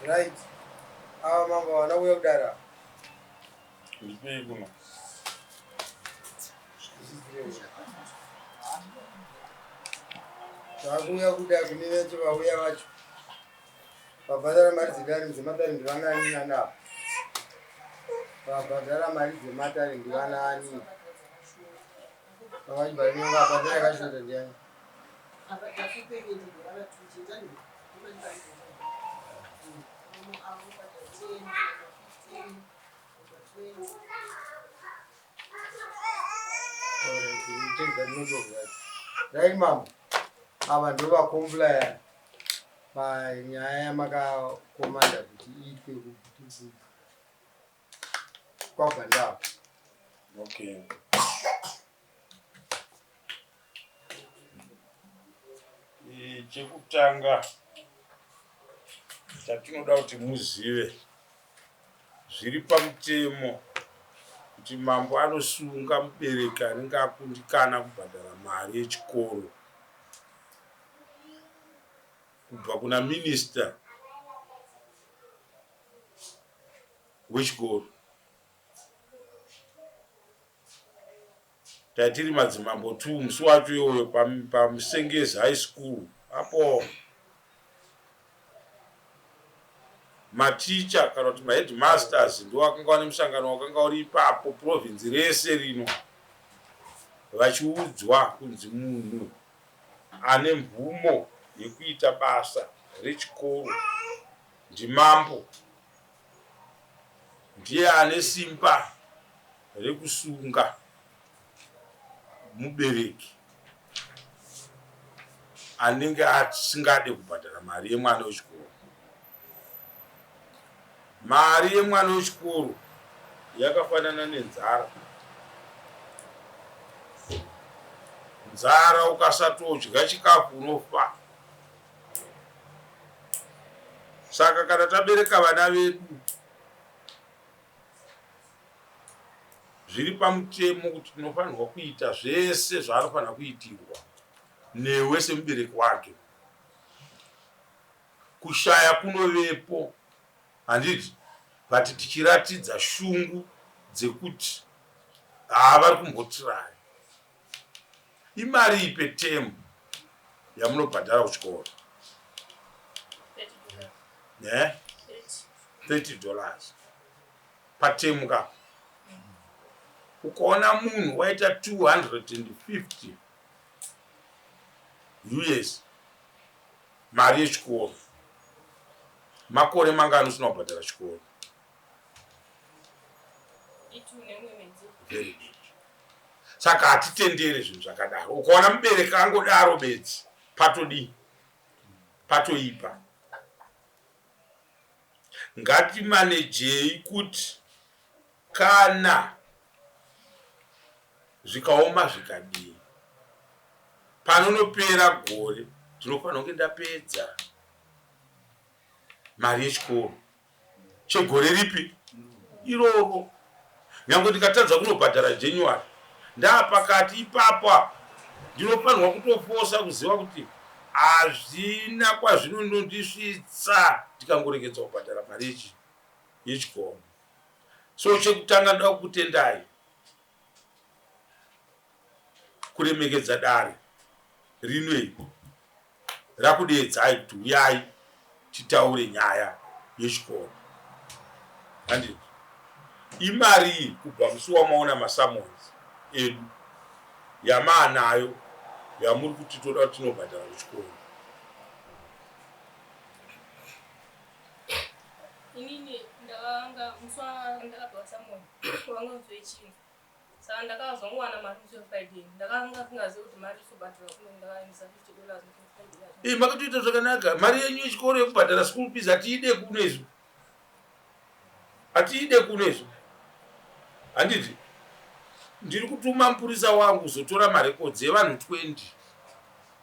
Right. Mambo wanauya kudara. Ndipei kuno. Takuya kudara kunene chivauya vacho. Pabhadhara mari dzedare dzematare ndivanani nana. Pabhadhara mari dzematare ndivanani. Pavachibharinonga pabhadhara yakashota ndiani. Right, mom. Ava ndovakomplaya panyaya yamakakomanda kuti iitwe kwabva. Okay. Chekutanga chatinoda kuti muzive zviri pamutemo kuti mambo anosunga mubereki anenge akundikana kubhadhara mari yechikoro kubva kuna minista wechikoro. Tatiri madzimambo 2 musi wacho iwoyo pamusengezi high school apo maticha kana kuti maheadmasters ndo vakanga vane musangano wakanga uri ipapo province rese rino vachiudzwa kunzi munhu ane mvumo yekuita basa rechikoro ndimambo, ndiye ane simba rekusunga mubereki anenge asingade kubhadhara mari yemwana wechikoro. Mari yemwana wechikoro yakafanana nenzara. Nzara ukasatodya chikafu unofa. Saka kana tabereka vana vedu zviri pamutemo kuti tinofanirwa kuita zvese zvaanofanira kuitirwa newe semubereki wake. Kushaya kunovepo, handiti, but tichiratidza shungu dzekuti vari kumbotirai. Imari ipe temu yamunobhadhara kuchikoro. $30 patemu ka. Ukaona munhu waita 250 US mari yechikoro, makore mangani usina kubhadhara chikoro? Very good. Saka hatitendere zvinhu zvakadaro. Ukaona mubereki angodaro bedzi patodi patoipa. Ngatimanejei kuti kana zvikaoma zvikadii, panonopera gore tinofanira kunge ndapedza mari yechikoro. Chegore ripi? Iroro. Nyange ndikatadza kunobhadhara January, ndapakati ipapa ndinofanirwa kutofosa kuziva kuti hazvina kwazvinondondisvitsa ndikangoregedza kubhadhara mari yechikoro. So chekutanga ndoda kukutendai kuremekedza dare rinwe rakudedzai kuti uyai titaure nyaya yechikoro. Handiti imari iyi kubva musi wamaona masamonzi edu yamaanayo yamuri kuti toda kuti tinobhadhara kuchikoro. Inini ndakanga muswa ndakabva Samuel wanga nzwechi. Saka ndakazwa ngwana mari yo Friday. Ndakanga singazivi kuti mari sobhadhara kuno ndakaimisa $50 makatoita zvakanaka. Mari yenyu yechikoro yekubhadhara school fees hatiide kunezo. Hatiide kunezo. Handiti ndiri kutuma mupurisa wangu zotora marekodzi evanhu 20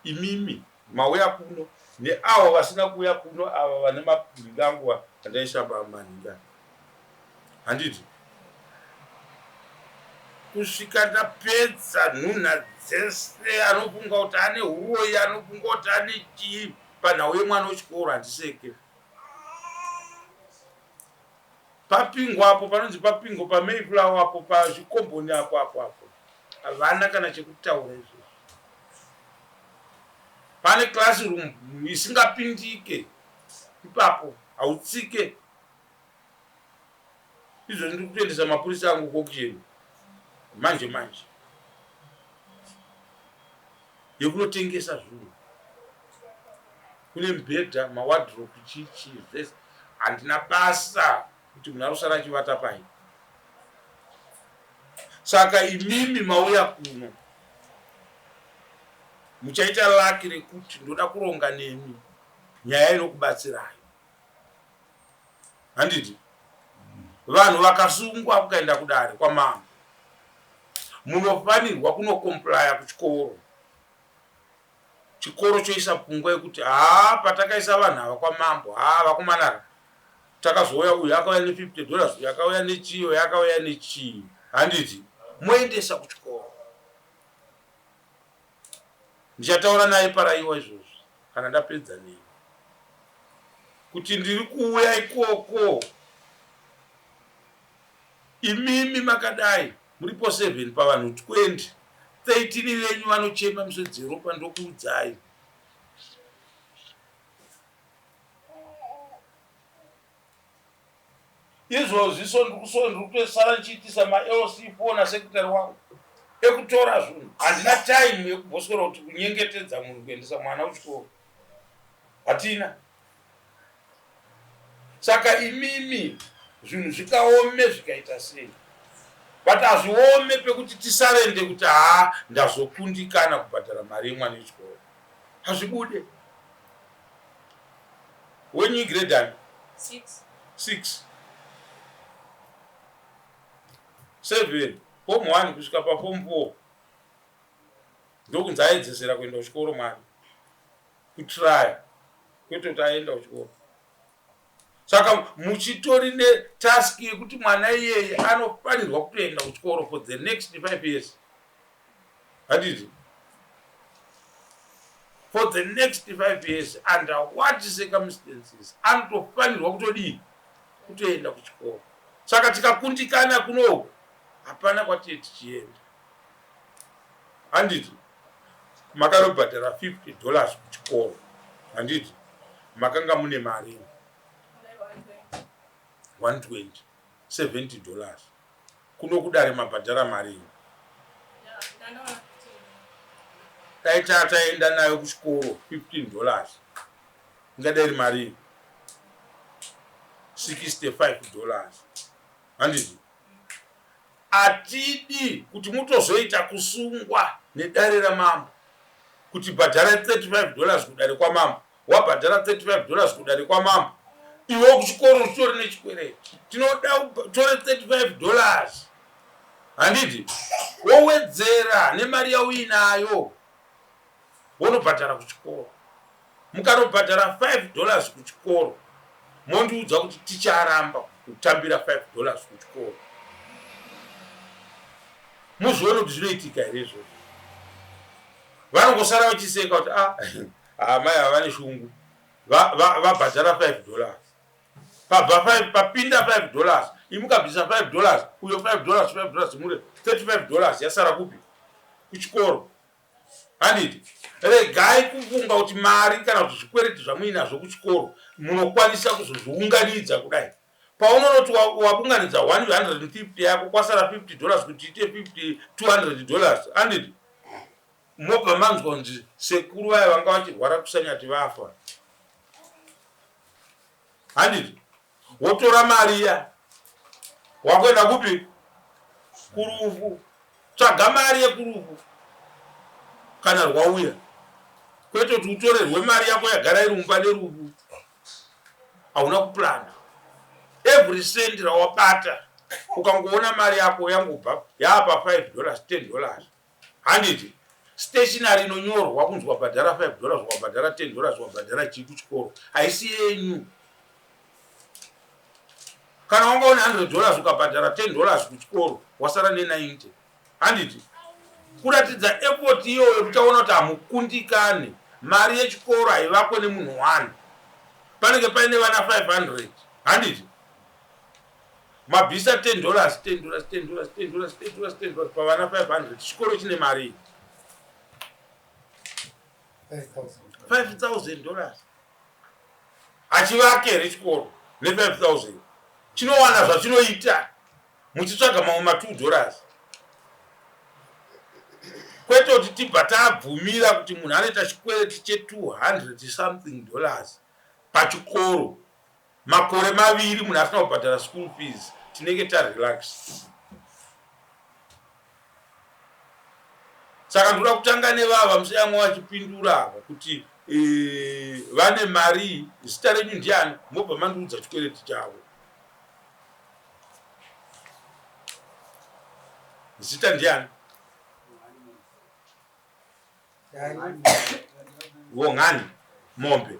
imimi mauya kuno neavo vasina kuuya kuno, ava vane mapinga angu andaishamba maninga. Handiti kusvika ndapedza nhunha dzese anofunga kuti ane uroyi, anofunga kuti ane chii panhau yemwana wechikoro handiseke. papingo apo panonzi papingo paMayflower apo pazvikomboni apo havana kana chekutaura izvo. Pane classroom isingapindike ipapo hautsike. Izvo ndiri kutoendesa mapurisa angu kokisheni manje yekunotengesa zvinhu. Kune mibhedha, mawadhropu, chichi zvese. Handina basa kuti munhu arosara achivata pai. Saka imimi mauya kuno muchaita laki rekuti ndoda kuronga nemi nyaya inokubatsirai. Handiti vanhu vakasungwa kukaenda kudare kwamama, munofanirwa kunokomplaya kuchikoro. Chikoro choisa pfungwa yekuti patakaisa vanhu ava kwamambo, vakomanara takazouya uyu akauya ne$50, uyu akauya nechii, uyu akauya nechii. Handiti moendesa kuchikoro. Ndichataura naye paraiwa izvozvo kana ndapedza nemi kuti ndiri kuuya ikoko. Imimi makadai muripo 7 pavanhu 20, 13 venyu vanochema misodzi yeropa. Ndokuudzai izvozviso ndiri kutosara ndichiitisa maLC4 nasekretari wangu ekutora zvinhu. Handina time yekubhoswera kuti kunyengetedza munhu kuendesa mwana kuchikoro, hatina. Saka imimi zvinhu zvikaome zvikaita sei, but hazviome pekuti tisarende kuti ndazokundikana kubhadhara mari yemwana wechikoro. Hazvibude. Wenyu grade ani? 6. 7 form 1 kusvika paform 4 ndokunzi aedzesera kuenda kuchikoro mwana, kutraya kwete kuti aenda kuchikoro. Saka muchitori netask yekuti mwana iyeye anofanirwa kutoenda kuchikoro for the next 5 years. Handiti for the next 5 years under what circumstances anotofanirwa kutodii, kutoenda kuchikoro. Saka tikakundikana kunoku hapana kwatiri tichienda. Handiti makanobhadhara $50 kuchikoro. Handiti makanga mune mari 120, $70 kuno kudare mabhadhara mari. Dai taenda nayo kuchikoro $15 ingadai iri mari $65. Handiti atidi kuti mutozoita kusungwa nedare ramambo kuti bhadhara $35 kudare kwamambo, wabhadhara $35 kudare kwamambo, iwe kuchikoro uchitori nechikwereti. Tinoda kutore $35. Handiti wowedzera nemari yauinayo wonobhadhara kuchikoro. Mukanobhadhara $5 kuchikoro mondiudza kuti ticharamba kutambira $5 kuchikoro. Muzvione kuti zvinoitika here izvozvo. Vanongosara vachiseka kuti mai havane shungu, vabhadhara $5. Papinda $5 imukabvisa $5, uyo $5 mure $35 yasara kupi? Kuchikoro. Handiti regai kufunga kuti mari kana kuti zvikwereti zvamuinazvo kuchikoro munokwanisa kuzozviunganidza kudai. Paunonoti wabunganidza 150 yako kwasara $50 kuti ite $200. Handiti mobva manzwa kuti sekuru vaya vanga vachirwara kusanyati vafa. Handiti wotora mariya wakuenda kupi? Kurufu. Tsvaga mari yekurufu kana rwauya, kwete kuti utorerwe mari yako yagara iri mumba nerufu. Hauna kuplana. Every cent rawabata ukangoona mari yako yangobva yaapa $5, $10. Handiti stationary inonyorwa kunzi wabhadhara $5, wabhadhara $10, wabhadhara chii kuchikoro, haisi yenyu. Kana wanga une $100 ukabhadhara $10 kuchikoro wasara ne90. Handiti kuratidza effort iyoyo mutaona kuti hamukundikane. Mari yechikoro haivakwe nemunhu 1, panenge paine vana 500. Handiti mabvisa $10 pavana 500 chikoro chine mari $5,000 achivake here chikoro ne5,000 chinowana zvachinoita muchitsvaga mamwe $2 kwete kuti tibva tabvumira kuti munhu anoita chikwereti che$200 something pachikoro makore 2 munhu asina kubhadhara school fees tinenge tarelax. Saka ndoda kutanga nevava musayamwe vachipindura kuti vane mari zita renyu ndiani mobva mandiudza chikwereti chavo. Zita ndiani? Wongani Mombe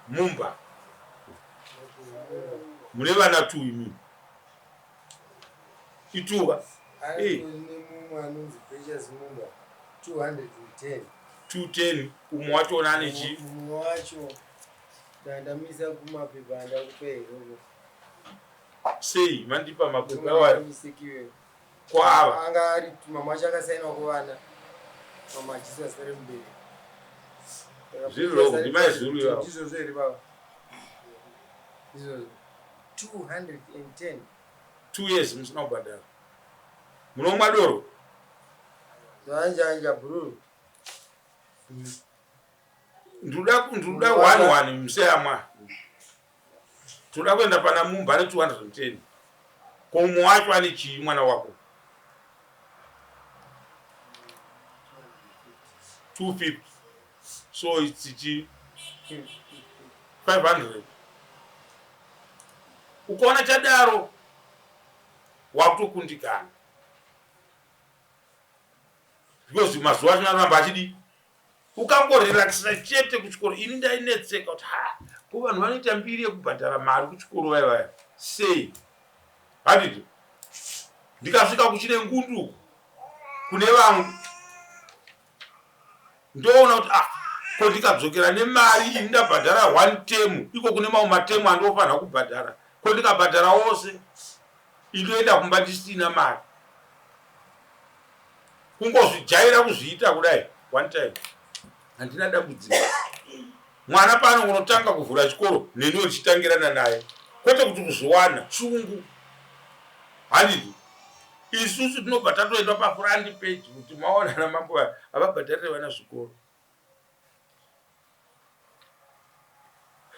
Mumba mune vana 2 imi ituva anonzi Precious Mumba 210 umwe wacho nane chi umwe wacho ndandamisa kumapepa ndakupehero sei mandipa mapepa awa misikiwe kwava anga ari mama wacho akasainwa kuvana mama achiswa sare mberi zviro ndimaizuru yawo izvozvo here baba izvozvo 210 2 years musina kubhadhara munomwa doro zvanjanja bhururu ndoda 1 museyamwa toda kuenda pana Mumba ane 210 komwe wacho ane chii mwana wako 250 so it's 500 ukaona chadaro wakutokundikana because mazuva acho anoramba achidi ukangorelaxisa chete kuchikoro. Ini ndainetseka kuti ko vanhu vanoita mbiri yekubhadhara mari kuchikoro vaya sei hadidi ndikasvika kuchine ngundu kune vamwe ndoona kuti ko ndikadzokera nemari ini ndabhadhara 1 term iko kune mamwe matemu andofanira kubhadhara ko ndikabhadhara wose indoenda kumba ndisina mari kungozvijaira kuzviita kudai 1 time handina dambudziko. Mwana pano unotanga kuvhura chikoro neni uchitangirana naye kwete kuti kuzviwana chungu handidi isusu tinobva tatoenda pafurandi page kuti maona na mambo avabhadharire vana zvikoro.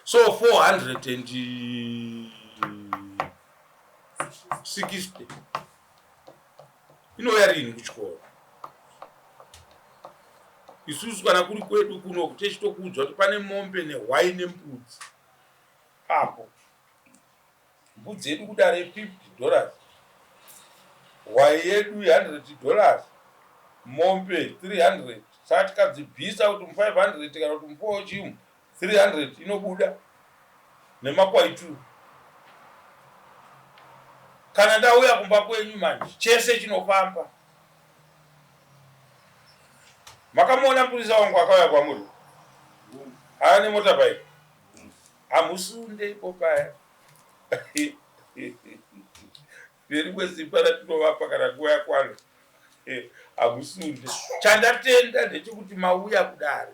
So 460 inouya rini kuchikoro. Isusu kana kuri kwedu kuno techitokuudzwa kuti pane mombe nehwai nembudzi apo mbudzi yedu kudare $50 hwai yedu $100 mombe 300 saka tikadzibvisa kuti 500 kana kuti mpowo chimu 300 inobuda nemakwai 2 kana ndauya kumba kwenyu manje chese chinofamba. Makamona mpurisa wangu akauya kwamuri ane motorbike amusunde ipo paya rimwe zipa ratinovapa kana nguva yakwana amusunde. Chandatenda ndechekuti mauya kudare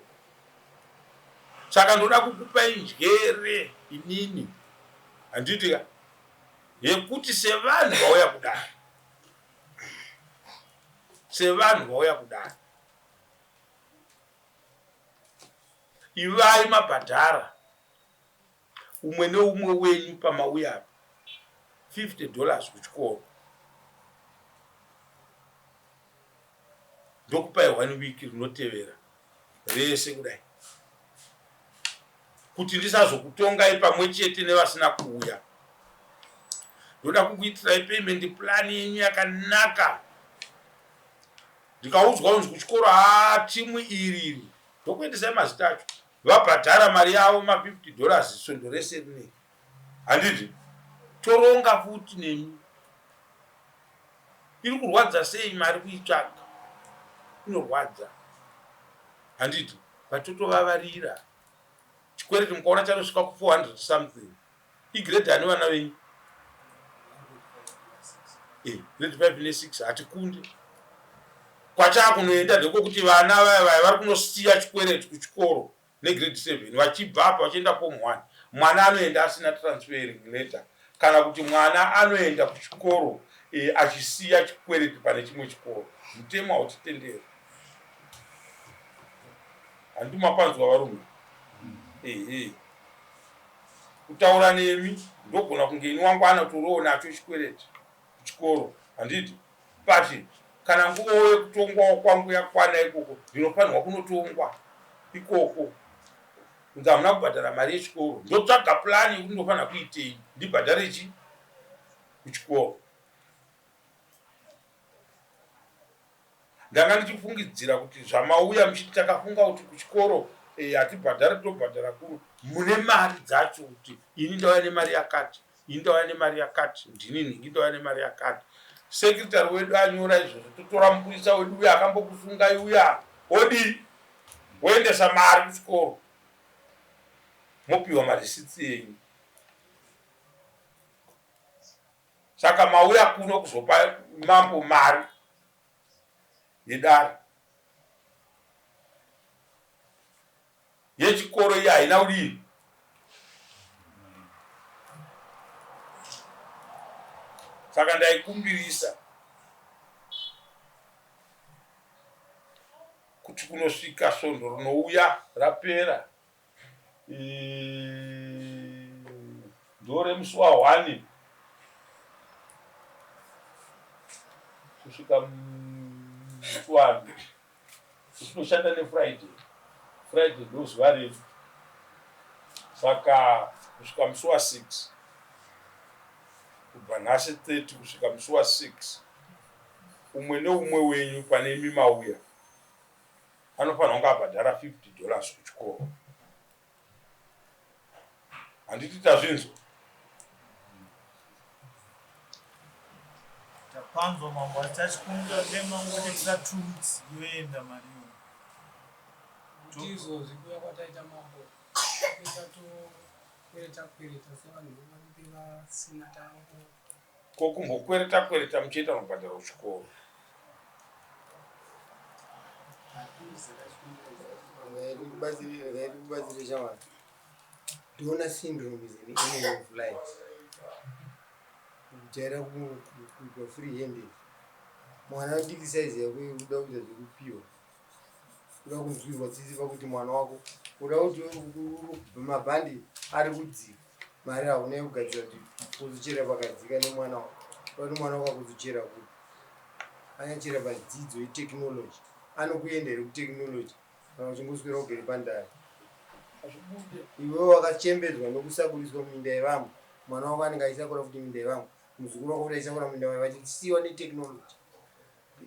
saka ndoda kukupai njere inini handiti yekuti sevanhu vauya kudare ivai mabhadhara umwe neumwe wenyu pamauya $50 kuchikoro ndokupai 1 week rinotevera rese kudai kuti ndisazokutongai pamwe chete nevasina kuuya. Ndoda kukuitirai payment plan yenyu yakanaka. Ndikaudzwa kunzi kuchikoro timu iriri ndokuendesai mazita acho vabhadhara mari yavo $50 svondo rese rinei handiti toronga futi nemi. Iri kurwadza sei mari kuitsvaga inorwadza handiti patotovavarira chikwereti mukaona chanosvika ku 400 something igrade ani vana venyu grade 5 ne6 hatikunde. Kwachakunoenda ndikokuti vana vaya vari kunosiya chikwereti kuchikoro negrade 7 vachibva apa vachienda form 1. Mwana anoenda asina transferring letter kana kuti mwana anoenda kuchikoro achisiya chikwereti pane chimwe chikoro. Mutemo hautitenderi. Handimapanzwa varume. Kutaura nemi ndogona kunge ini wangu anatoriwo nacho chikwereti kuchikoro handiti. But kana nguva yekutongwa kwangu yakwana ikoko ndinofanirwa kunotongwa ikoko. Kunzi hamuna kubhadhara mari yechikoro, ndotsvaga plani yekuti ndinofanira kuitei ndibhadhare chi kuchikoro. Ndanga ndichifungidzira kuti zvamauya muchiti takafunga kuti kuchikoro hatibhadhari tobhadhara kuru, mune mari dzacho kuti ini ndauya nemari yakati, ini ndauya nemari yakati, ndinini ndauya nemari yakati. Sekretari wedu anyora izvozvo, totora mupurisa wedu uya akambokusungai uya odi woendesa mari kuchikoro, mopiwa marisiti yenyu. Saka mauya kuno kuzopa mambo mari yedare yechikoro iyi haina udini. Saka ndaikumbirisa kuti kunosvika svondo rinouya rapera ndore musi wa1 kusvika musi wa2 tinoshanda nefriday ndo zuva redu. Saka kusvika musi wa6 kubva nhasi 30 kusvika musi wa6 umwe neumwe wenyu pane imi mauya anofanira kunge abhadhara $50 kuchikoro. Handiti tazvinzwa? Tapanzwa mambo atachikunga nemangu kuitira 2 weeks yoenda mariyo. Tizo zikuya kwataita mambo esatu kwereta sevanhu vanenge vasina tango. Kokumbokwereta muchiita mabhadharo kuchikoro. Kubatsire shamwari. Ndiona syndrome is an enemy of life. Kujaira kuitwa free handed. Mwana adiki size yako kuda kuita zvekupiwa. Kuda kunzwirwa tsitsi pakuti mwana wako kuda kuti mabhandi ari kudzika. Mari hauna yekugadzira kuti uzochera pakadzika nemwana wako. Kuti mwana wako akuzochera kuti anyachera padzidzo yetekinoloji. Anokuendera kutekinoloji. Kana uchingoswera ugere pandare. Iwe wakachembedzwa nokusakuriswa muminda yevamwe. Mwana wako anenge aisakura kuti minda yevamwe. Muzukuru wako kuti aisakura muminda yevamwe vachisiyiwa netekinoloji.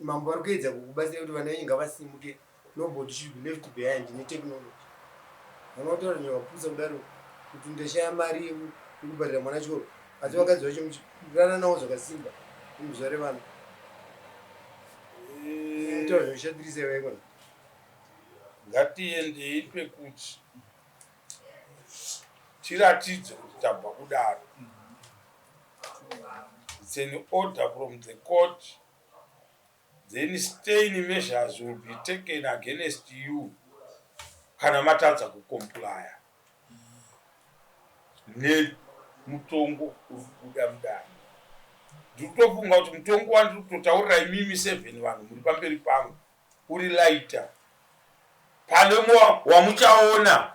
Mambo ari kuedza kukubatsira kuti vana venyu ngavasimuke. Nobody should be left behind netekinoloji. Vanotaura nezvapusa kudaro kuti ndashaya mari yekubhadhira mwana chikoro. Asi vakadzi vacho muchirana nawo zvakasimba muzuva revana. Taura zvinoshatirisa iwe ikona. Ngatiendei pekuti tiratidze kuti tabva kudaro. It's an order from the court. Then staying measures will be taken against you kana matadza kukomplya nemutongo urikubuda mudare. Ndikutofunga kuti mutongo wandiri kutotaurira imimi 7 vanhu muri pamberi pangu uri laita. Pane wamuchaona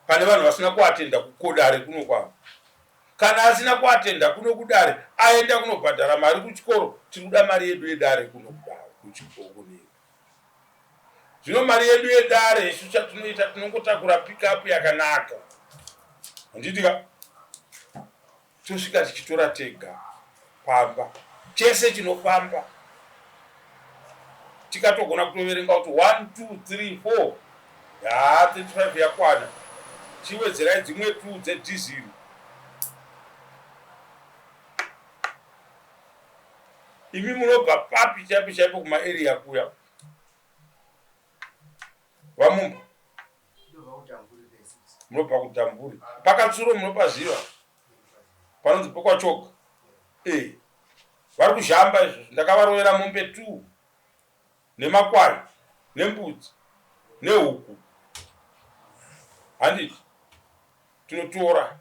pane vanhu vasina kuatenda kukodare kuno kwangu. Kana asina kuatenda kuno kudare aenda kunobhadhara mari kuchikoro, tinoda mari yedu yedare kuno kudare kuchikoro kuneku. Zvino mari yedu yedare isu chatinoita tinongotakura pick up yakanaka. Handitika tosvika tichitora tega pamba chese chinofamba tikatogona kutoverenga kuti 1 2 3 4 35 yakwana, chiwedzerai dzimwe 2 dzedhizili. Imi munobva papi chaipo kumaarea kuya vamumba munobva kudhamburi pakatsuro munopaziva panonzi pokwachoka. vari kuzhamba izvozvo. Ndakavarovera mombe 2 nemakwai nembudzi nehuku. Handiti tinotora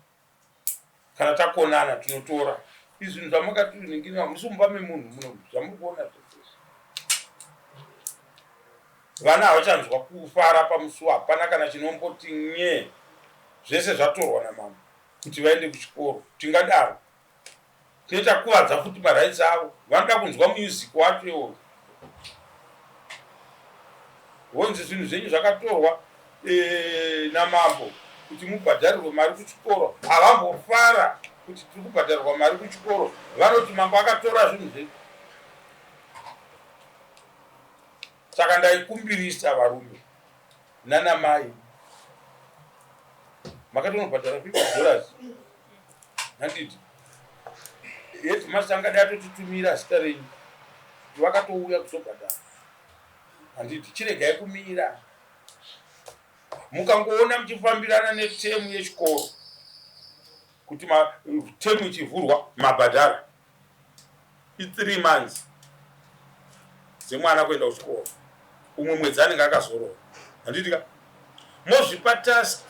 kana takonana tinotora. Izvi zvinhu zvamakatiningira musi mumba memunhu muno zvamuri kuona zvese. Vana havachanzwa kufara pamusuwo, hapana kana chinomboti nye. Zvese zvatorwa namama kuti vaende kuchikoro. Tingadaro tinokuvadza futi maraitsi avo. Vanoda kunzwa music wacho iwo. Honzi zvinhu zvenyu zvakatorwa namambo kuti mubhadharirwe mari kuchikoro. Havambofara kuti tiri kubhadharirwa mari kuchikoro. Vanoti mambo akatora zvinhu zvedu. Saka ndaikumbirisa varume nanamai, makatonobhadhara $50. Handiti yeti masangada atotitumira zita renyu kuti vakatouya kuzobhadhara. Handiti chiregai kumira. Mukangoona muchifambirana netemu yechikoro kuti temu ichivhurwa mabhadhara i3 months dzemwana kuenda kuchikoro, umwe mwedzi anenge akazorora. Handiti ka mozvipa task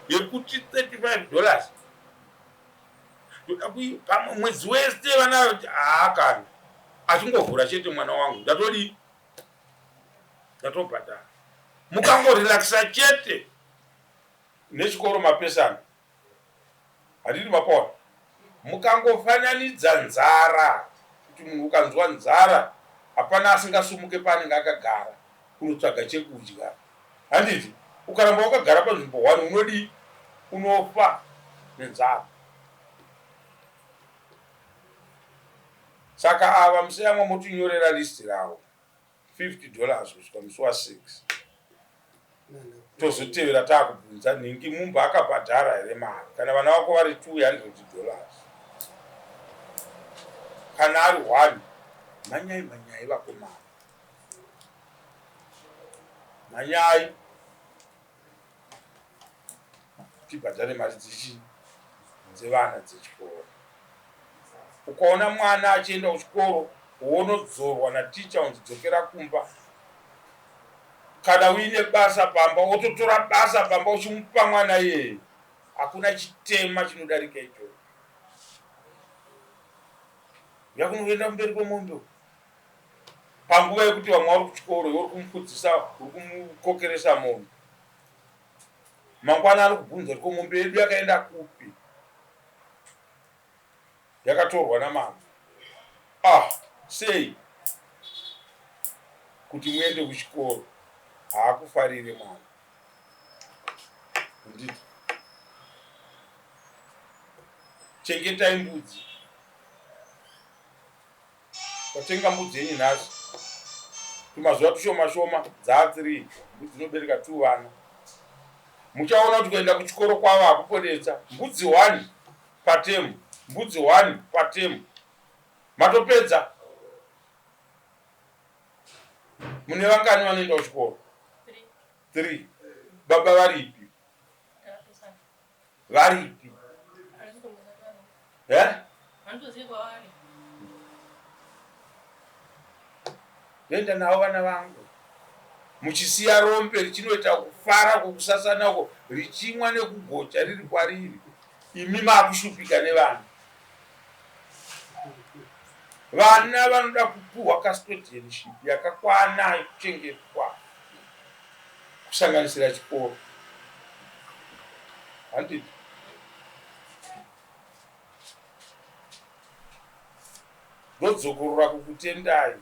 yekuti $35 pamwe mwedzi wese vana kana achingovhura chete mwana wangu ndatodi ndatobhadhara. Mukangorelaxa chete nechikoro mapesana. Handiti mapaona mukangofananidza nzara kuti munhu ukanzwa nzara hapana asingasumuke paanenge akagara kunotsvaga chekudya. Handiti ukaramba wakagara panzvimbo 1 unodi unofa nenzara. Saka ava museyamwe motinyorera listi ravo $50 kusvika musi wa6 tozotevera taakubvunza nhingi mumba akabhadhara here mari. Kana vana vako vari $200 kana ari 1 manyai vakomana, manyai tibhadhare mari dzevana dzechikoro. Ukaona mwana achienda kuchikoro wonodzorwa naticha unzi dzokera kumba. Kana uine basa pamba wototora basa pamba uchimupa mwana iyeye. Hakuna chitema chinodarika icho. Yakunoenda mberi kwemombe panguva yekuti vamwe vari kuchikoro uri kumukudzisa, uri kumukokeresa mombe. Mangwana ari kubvunza kuti mombe yedu yakaenda kupi, yakatorwa namama. Sei kuti muende kuchikoro haakufarire mwana. Nditi chengetai mbudzi. Tatenga mbudzi yenyu nhasi tumazuva tushoma dza3 mbudzi dzinobereka 2 vana. Muchaona kuti kuenda kuchikoro kwavo hakupodetsa. Mbudzi 1 patemu, mbudzi 1 patemu. Matopedza. Mune vangani vanoenda kuchikoro? 3. Baba varipi? Varipi? Ndoenda navo vana vangu. Muchisiya rombe richinoita kufara kwokusasanako richimwa nekugocha riri kwariri. Imi maakushupika nevana. Vana vanoda kupuhwa custodianship yakakwana yekuchengetwa kusanganisira chikoro. Handiti ndodzikurura kukutendai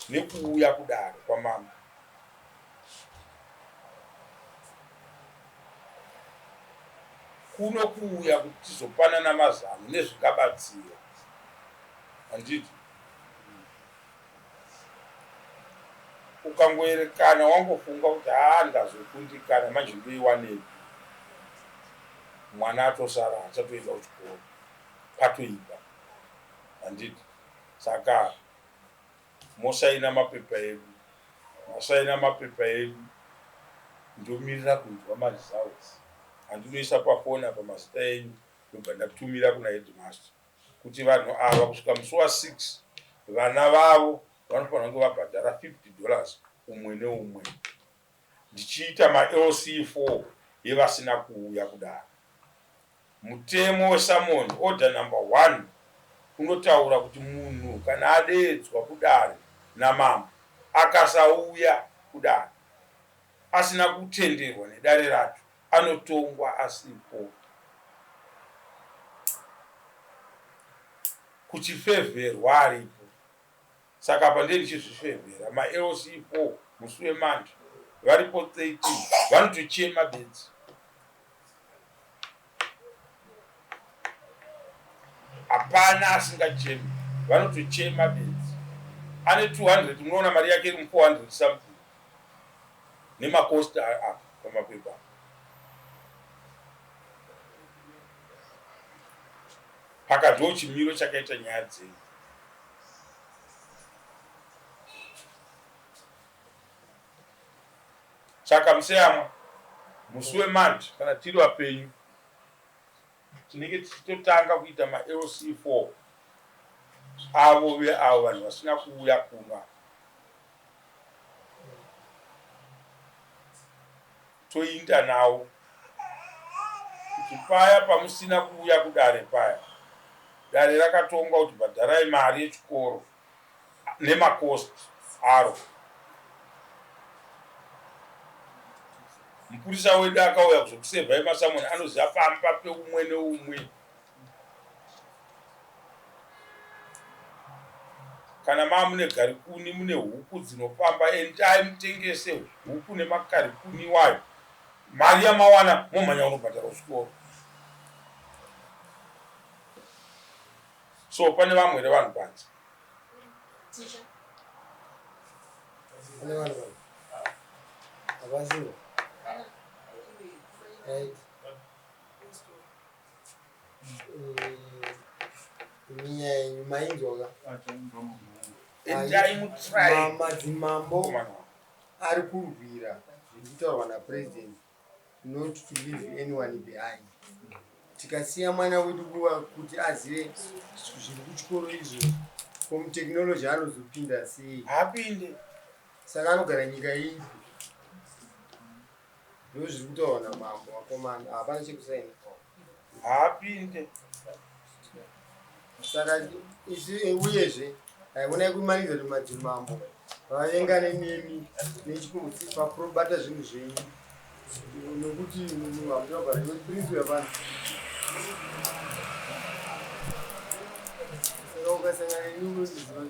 nekuuya kudaro kwamama. Kuno kuuya kuti tizopanana mazano nezvingabatsira. Handiti ukangoerekana wangofunga kuti ndazokundikana manje ndoiwanepi, mwana atosara achatoenda kuchikoro patoipa. Handiti saka mosaina mapepa edu, masaina mapepa edu, ndomirira kunzwa maresults. Handinoisa pafoni apa mazita enyu ndobva ndatumira kuna headmaster kuti vanhu ava kusvika musi wa6 vana vavo vanofanira kunge vabhadhara $50 umwe neumwe, ndichiita maLC4 yevasina kuuya kudaro. Mutemo weSamoa order number 1 unotaura kuti munhu kana adeedzwa kudare namambo akasauya kudare asina kutenderwa nedare racho anotongwa asipo. Kuchifevherwa aripo. Saka pandei ndichizvifevhera maLC4 musi weMande varipo 13 vanotochema bedzi. Hapana asingachemi, vanotochema bedzi. Ane 200 munoona mari yake iri 400 something nemakosti apa pamapepa. Pakadhiwo chimiro chakaita nyaya dzenyu. Saka museyamwa musi weMande kana tiri vapenyu tinenge tichitotanga kuita maLC4 avo veavo vanhu vasina kuuya kunwa. Toinda nawo kuti paya pamusina kuuya kudare paya, dare rakatongwa kuti bhadharai mari yechikoro nemakosti aro. Mupurisa wedu akauya kuzokusevhai maSamoa anoziva pamba peumwe neumwe. Kana mune garikuni mune huku dzinofamba, endai mutengese huku nemagarikuni wayo. Mari yamawana momhanya unobhadhara chikoro. So pane vamwe nevanhu panze. Pane vanhu avaziva. Right. Nyaya mainzwa Endai mutry. madzimambo ari kurwira zvinotaurwa napresident not to leave anyone behind. Tikasiya mwana wedu kuva kuti azive zviri kuchikoro izvo komuteknoloji anozopinda sei. Hapinde. Saka anogara nyika ipi. Ndizvo zviri kutaurwa namambo vakomana. Hapana chekusaina. Hapinde. Saka uyezve haionai kumanikidza kuti madzimambo vaengane nemi pakurobata zvinhu zvenyu nokuti munhu hamungagara neprinsi yavanhu. Saka ukasangana neni unondiziva.